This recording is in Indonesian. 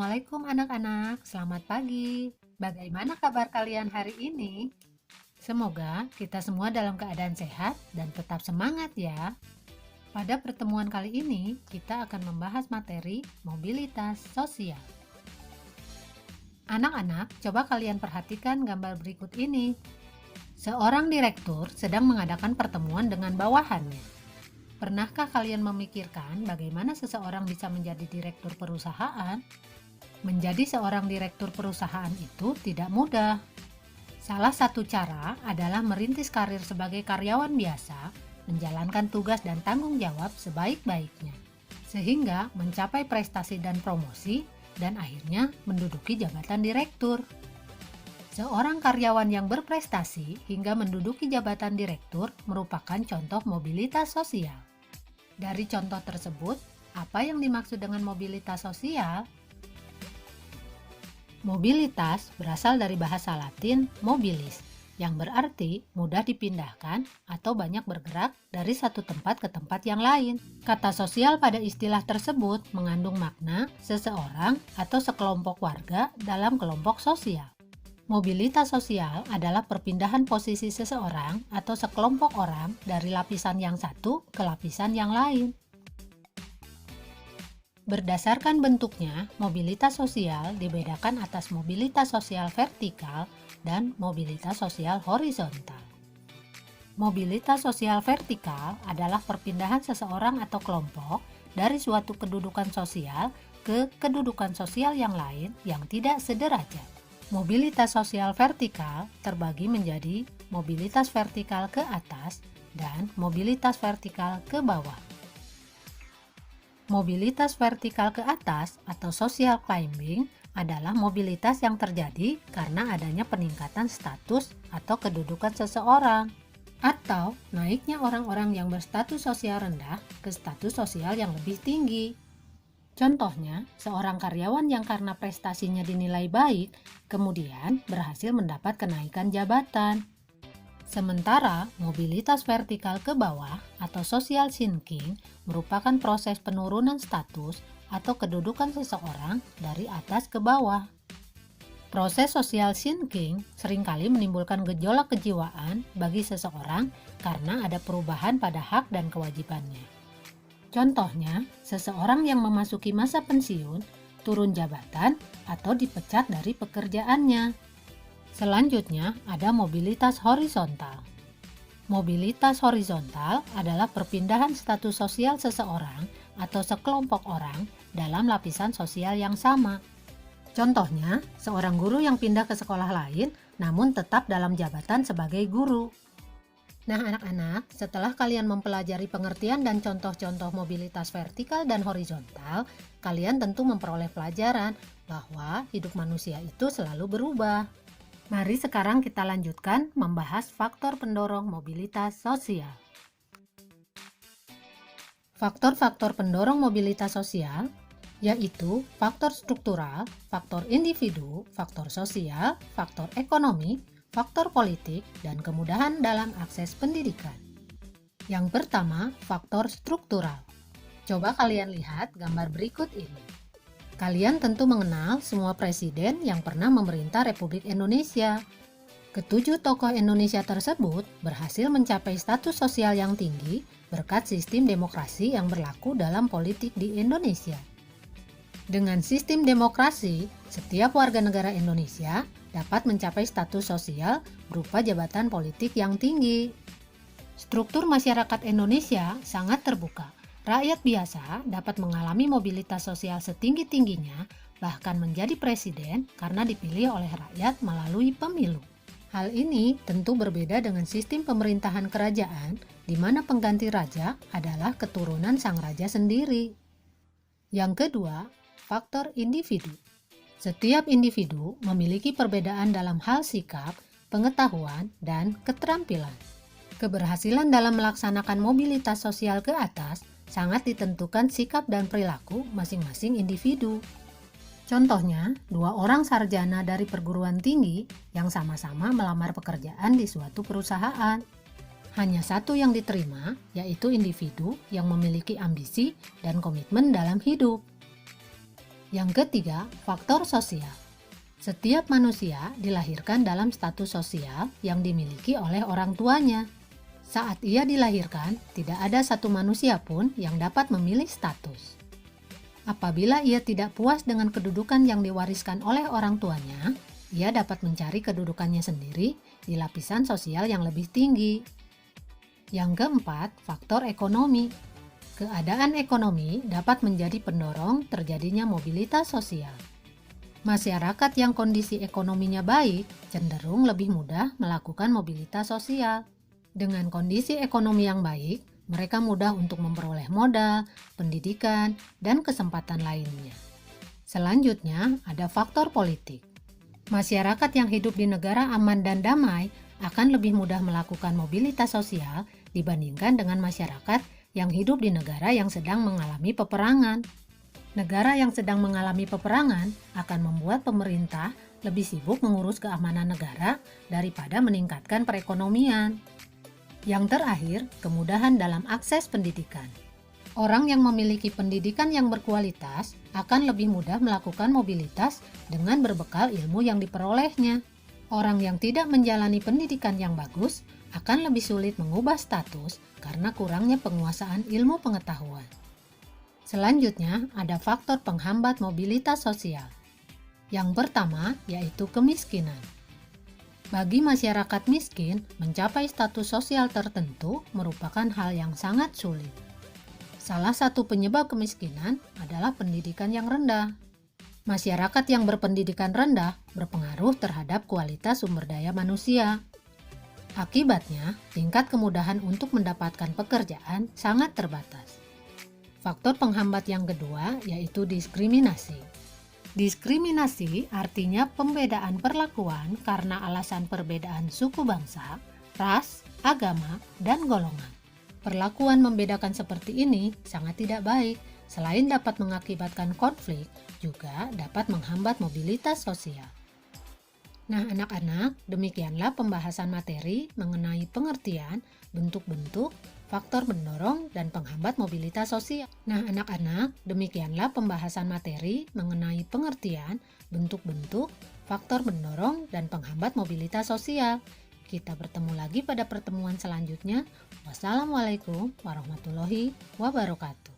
Assalamualaikum anak-anak, selamat pagi. Bagaimana kabar kalian hari ini? Semoga kita semua dalam keadaan sehat dan tetap semangat ya. Pada pertemuan kali ini, kita akan membahas materi mobilitas sosial. Anak-anak, coba kalian perhatikan gambar berikut ini. Seorang direktur sedang mengadakan pertemuan dengan bawahannya. Pernahkah kalian memikirkan bagaimana seseorang bisa menjadi direktur perusahaan? Menjadi seorang direktur perusahaan itu tidak mudah. Salah satu cara adalah merintis karir sebagai karyawan biasa, menjalankan tugas dan tanggung jawab sebaik-baiknya, sehingga mencapai prestasi dan promosi, dan akhirnya menduduki jabatan direktur. Seorang karyawan yang berprestasi hingga menduduki jabatan direktur merupakan contoh mobilitas sosial. Dari contoh tersebut, apa yang dimaksud dengan mobilitas sosial? Mobilitas berasal dari bahasa Latin mobilis, yang berarti mudah dipindahkan atau banyak bergerak dari satu tempat ke tempat yang lain. Kata sosial pada istilah tersebut mengandung makna seseorang atau sekelompok warga dalam kelompok sosial. Mobilitas sosial adalah perpindahan posisi seseorang atau sekelompok orang dari lapisan yang satu ke lapisan yang lain. Berdasarkan bentuknya, mobilitas sosial dibedakan atas mobilitas sosial vertikal dan mobilitas sosial horizontal. Mobilitas sosial vertikal adalah perpindahan seseorang atau kelompok dari suatu kedudukan sosial ke kedudukan sosial yang lain yang tidak sederajat. Mobilitas sosial vertikal terbagi menjadi mobilitas vertikal ke atas dan mobilitas vertikal ke bawah. Mobilitas vertikal ke atas atau social climbing adalah mobilitas yang terjadi karena adanya peningkatan status atau kedudukan seseorang, atau naiknya orang-orang yang berstatus sosial rendah ke status sosial yang lebih tinggi. Contohnya, seorang karyawan yang karena prestasinya dinilai baik, kemudian berhasil mendapat kenaikan jabatan. Sementara, mobilitas vertikal ke bawah atau social sinking merupakan proses penurunan status atau kedudukan seseorang dari atas ke bawah. Proses social sinking seringkali menimbulkan gejolak kejiwaan bagi seseorang karena ada perubahan pada hak dan kewajibannya. Contohnya, seseorang yang memasuki masa pensiun, turun jabatan, atau dipecat dari pekerjaannya. Selanjutnya, ada mobilitas horizontal. Mobilitas horizontal adalah perpindahan status sosial seseorang atau sekelompok orang dalam lapisan sosial yang sama. Contohnya, seorang guru yang pindah ke sekolah lain namun tetap dalam jabatan sebagai guru. Nah anak-anak, setelah kalian mempelajari pengertian dan contoh-contoh mobilitas vertikal dan horizontal, kalian tentu memperoleh pelajaran bahwa hidup manusia itu selalu berubah. Mari sekarang kita lanjutkan membahas faktor pendorong mobilitas sosial. Faktor-faktor pendorong mobilitas sosial yaitu faktor struktural, faktor individu, faktor sosial, faktor ekonomi, faktor politik, dan kemudahan dalam akses pendidikan. Yang pertama, faktor struktural. Coba kalian lihat gambar berikut ini. Kalian tentu mengenal semua presiden yang pernah memerintah Republik Indonesia. Ketujuh tokoh Indonesia tersebut berhasil mencapai status sosial yang tinggi berkat sistem demokrasi yang berlaku dalam politik di Indonesia. Dengan sistem demokrasi, setiap warga negara Indonesia dapat mencapai status sosial berupa jabatan politik yang tinggi. Struktur masyarakat Indonesia sangat terbuka. Rakyat biasa dapat mengalami mobilitas sosial setinggi-tingginya, bahkan menjadi presiden karena dipilih oleh rakyat melalui pemilu. Hal ini tentu berbeda dengan sistem pemerintahan kerajaan, di mana pengganti raja adalah keturunan sang raja sendiri. Yang kedua, faktor individu. Setiap individu memiliki perbedaan dalam hal sikap, pengetahuan, dan keterampilan. Keberhasilan dalam melaksanakan mobilitas sosial ke atas sangat ditentukan sikap dan perilaku masing-masing individu. Contohnya, dua orang sarjana dari perguruan tinggi yang sama-sama melamar pekerjaan di suatu perusahaan. Hanya satu yang diterima, yaitu individu yang memiliki ambisi dan komitmen dalam hidup. Yang ketiga, faktor sosial. Setiap manusia dilahirkan dalam status sosial yang dimiliki oleh orang tuanya. Saat ia dilahirkan, tidak ada satu manusia pun yang dapat memilih status. Apabila ia tidak puas dengan kedudukan yang diwariskan oleh orang tuanya, ia dapat mencari kedudukannya sendiri di lapisan sosial yang lebih tinggi. Yang keempat, faktor ekonomi. Keadaan ekonomi dapat menjadi pendorong terjadinya mobilitas sosial. Masyarakat yang kondisi ekonominya baik cenderung lebih mudah melakukan mobilitas sosial. Dengan kondisi ekonomi yang baik, mereka mudah untuk memperoleh modal, pendidikan, dan kesempatan lainnya. Selanjutnya, ada faktor politik. Masyarakat yang hidup di negara aman dan damai akan lebih mudah melakukan mobilitas sosial dibandingkan dengan masyarakat yang hidup di negara yang sedang mengalami peperangan. Negara yang sedang mengalami peperangan akan membuat pemerintah lebih sibuk mengurus keamanan negara daripada meningkatkan perekonomian. Yang terakhir, kemudahan dalam akses pendidikan. Orang yang memiliki pendidikan yang berkualitas akan lebih mudah melakukan mobilitas dengan berbekal ilmu yang diperolehnya. Orang yang tidak menjalani pendidikan yang bagus akan lebih sulit mengubah status karena kurangnya penguasaan ilmu pengetahuan. Selanjutnya, ada faktor penghambat mobilitas sosial. Yang pertama, yaitu kemiskinan. Bagi masyarakat miskin, mencapai status sosial tertentu merupakan hal yang sangat sulit. Salah satu penyebab kemiskinan adalah pendidikan yang rendah. Masyarakat yang berpendidikan rendah berpengaruh terhadap kualitas sumber daya manusia. Akibatnya, tingkat kemudahan untuk mendapatkan pekerjaan sangat terbatas. Faktor penghambat yang kedua yaitu diskriminasi. Diskriminasi artinya pembedaan perlakuan karena alasan perbedaan suku bangsa, ras, agama, dan golongan. Perlakuan membedakan seperti ini sangat tidak baik. Selain dapat mengakibatkan konflik, juga dapat menghambat mobilitas sosial. Nah, anak-anak, demikianlah pembahasan materi mengenai pengertian, bentuk-bentuk, faktor pendorong, dan penghambat mobilitas sosial. Nah, anak-anak, demikianlah pembahasan materi mengenai pengertian, bentuk-bentuk, faktor pendorong, dan penghambat mobilitas sosial. Kita bertemu lagi pada pertemuan selanjutnya. Wassalamualaikum warahmatullahi wabarakatuh.